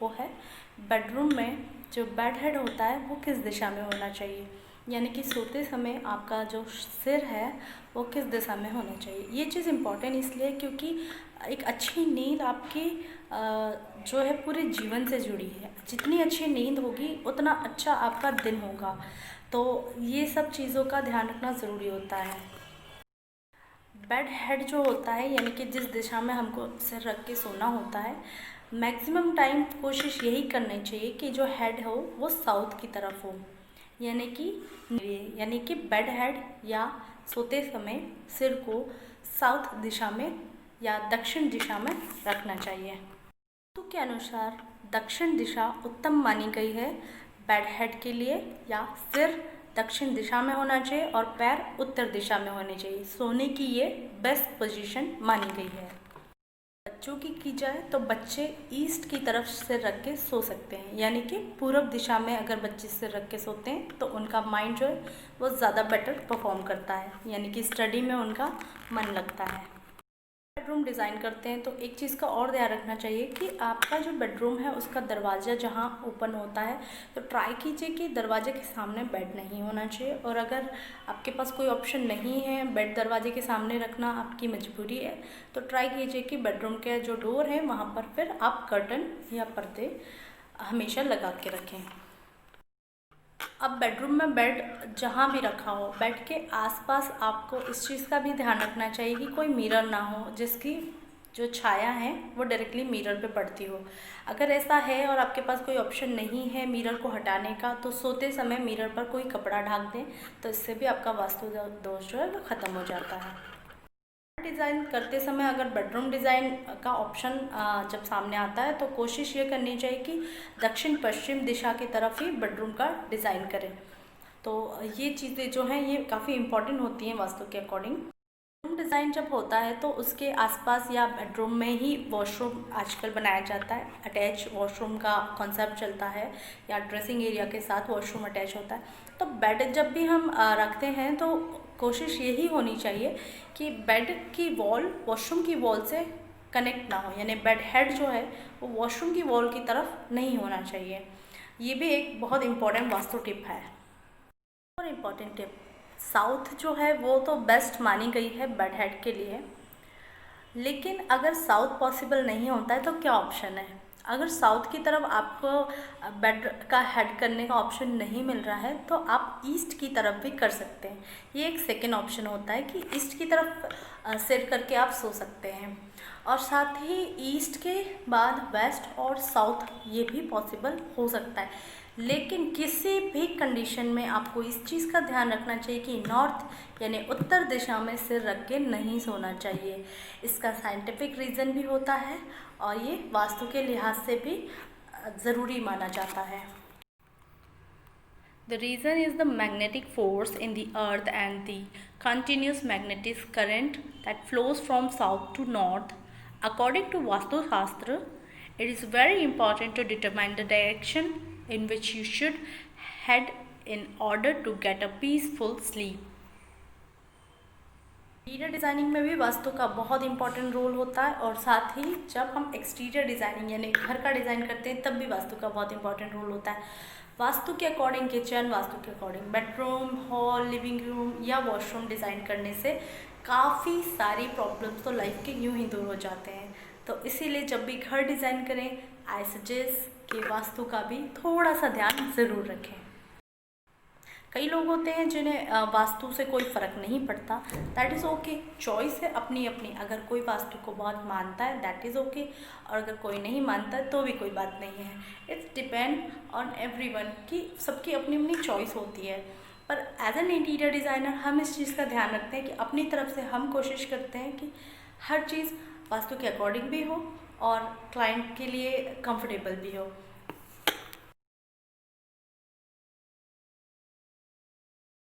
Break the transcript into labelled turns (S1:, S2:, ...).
S1: वो है बेडरूम में जो बेड हेड होता है वो किस दिशा में होना चाहिए, यानी कि सोते समय आपका जो सिर है वो किस दिशा में होना चाहिए। ये चीज़ इम्पॉर्टेंट इसलिए क्योंकि एक अच्छी नींद आपकी जो है पूरे जीवन से जुड़ी है। जितनी अच्छी नींद होगी उतना अच्छा आपका दिन होगा। तो ये सब चीज़ों का ध्यान रखना ज़रूरी होता है। बेड हेड जो होता है यानी कि जिस दिशा में हमको सिर रख के सोना होता है, मैक्सिमम टाइम कोशिश यही करनी चाहिए कि जो हेड हो वो साउथ की तरफ हो, यानी कि बेड हेड या सोते समय सिर को साउथ दिशा में या दक्षिण दिशा में रखना चाहिए। तो के अनुसार दक्षिण दिशा उत्तम मानी गई है बेड हेड के लिए, या सिर दक्षिण दिशा में होना चाहिए और पैर उत्तर दिशा में होने चाहिए। सोने की ये बेस्ट पोजीशन मानी गई है। बच्चों की जाए तो बच्चे ईस्ट की तरफ सिर रख के सो सकते हैं, यानी कि पूर्व दिशा में अगर बच्चे सिर रख के सोते हैं तो उनका माइंड जो है वो ज़्यादा बेटर परफॉर्म करता है, यानी कि स्टडी में उनका मन लगता है। बेडरूम डिज़ाइन करते हैं तो एक चीज़ का और ध्यान रखना चाहिए कि आपका जो बेडरूम है उसका दरवाज़ा जहाँ ओपन होता है तो ट्राई कीजिए कि दरवाजे के सामने बेड नहीं होना चाहिए। और अगर आपके पास कोई ऑप्शन नहीं है बेड दरवाजे के सामने रखना, आपकी मजबूरी है, तो ट्राई कीजिए कि बेडरूम के जो डोर है वहाँ पर फिर आप कर्टन या पर्दे हमेशा लगा के रखें। अब बेडरूम में बेड जहाँ भी रखा हो, बेड के आसपास आपको इस चीज़ का भी ध्यान रखना चाहिए कि कोई मिरर ना हो जिसकी जो छाया है वो डायरेक्टली मिरर पे पड़ती हो। अगर ऐसा है और आपके पास कोई ऑप्शन नहीं है मिरर को हटाने का, तो सोते समय मिरर पर कोई कपड़ा ढक दें, तो इससे भी आपका वास्तु दोष जो है वो ख़त्म हो जाता है। डिज़ाइन करते समय अगर बेडरूम डिज़ाइन का ऑप्शन जब सामने आता है तो कोशिश ये करनी चाहिए कि दक्षिण पश्चिम दिशा की तरफ ही बेडरूम का डिज़ाइन करें। तो ये चीज़ें जो हैं ये काफ़ी इम्पॉर्टेंट होती हैं वास्तु के अकॉर्डिंग। बेडरूम डिज़ाइन जब होता है तो उसके आसपास या बेडरूम में ही वॉशरूम आजकल बनाया जाता है, अटैच वॉशरूम का कॉन्सेप्ट चलता है, या ड्रेसिंग एरिया के साथ वॉशरूम अटैच होता है। तो बेड जब भी हम रखते हैं तो कोशिश यही होनी चाहिए कि बेड की वॉल वॉशरूम की वॉल से कनेक्ट ना हो, यानी बेड हेड जो है वो वॉशरूम की वॉल की तरफ नहीं होना चाहिए। ये भी एक बहुत इम्पॉर्टेंट वास्तु टिप है। और इम्पॉर्टेंट टिप, साउथ जो है वो तो बेस्ट मानी गई है बेड हेड के लिए, लेकिन अगर साउथ पॉसिबल नहीं होता है तो क्या ऑप्शन है। अगर साउथ की तरफ आपको बेड का हेड करने का ऑप्शन नहीं मिल रहा है तो आप ईस्ट की तरफ भी कर सकते हैं। ये एक सेकेंड ऑप्शन होता है कि ईस्ट की तरफ सिर करके आप सो सकते हैं, और साथ ही ईस्ट के बाद वेस्ट और साउथ ये भी पॉसिबल हो सकता है। लेकिन किसी भी कंडीशन में आपको इस चीज़ का ध्यान रखना चाहिए कि नॉर्थ यानी उत्तर दिशा में सिर रख के नहीं सोना चाहिए। इसका साइंटिफिक रीज़न भी होता है और ये वास्तु के लिहाज से भी ज़रूरी माना जाता है। The reason is the magnetic force in the earth and the continuous magnetic current that flows from south to north. According to Vastu Shastra, it is very important to determine the direction in which you should head in order to get a peaceful sleep. Interior designing में भी वास्तु का बहुत important role होता है, और साथ ही जब हम एक्सटीरियर डिज़ाइनिंग यानी घर का डिज़ाइन करते हैं तब भी वास्तु का बहुत इंपॉर्टेंट रोल होता है। वास्तु के अकॉर्डिंग किचन, वास्तु के according bedroom, hall, living room या वॉशरूम डिज़ाइन करने से काफ़ी सारी प्रॉब्लम्स तो लाइफ के यूं ही दूर हो जाते हैं। तो इसीलिए जब भी घर डिज़ाइन करें आई सजेस्ट कि वास्तु का भी थोड़ा सा ध्यान ज़रूर रखें। कई लोग होते हैं जिन्हें वास्तु से कोई फ़र्क नहीं पड़ता, दैट इज़ ओके, चॉइस है अपनी अपनी। अगर कोई वास्तु को बहुत मानता है दैट इज़ ओके, और अगर कोई नहीं मानता है तो भी कोई बात नहीं है। इट्स डिपेंड ऑन एवरीवन कि सबकी अपनी अपनी चॉइस होती है। पर एज एन इंटीरियर डिज़ाइनर हम इस चीज़ का ध्यान रखते हैं कि अपनी तरफ से हम कोशिश करते हैं कि हर चीज़ वास्तु के अकॉर्डिंग भी हो और क्लाइंट के लिए कंफर्टेबल भी हो।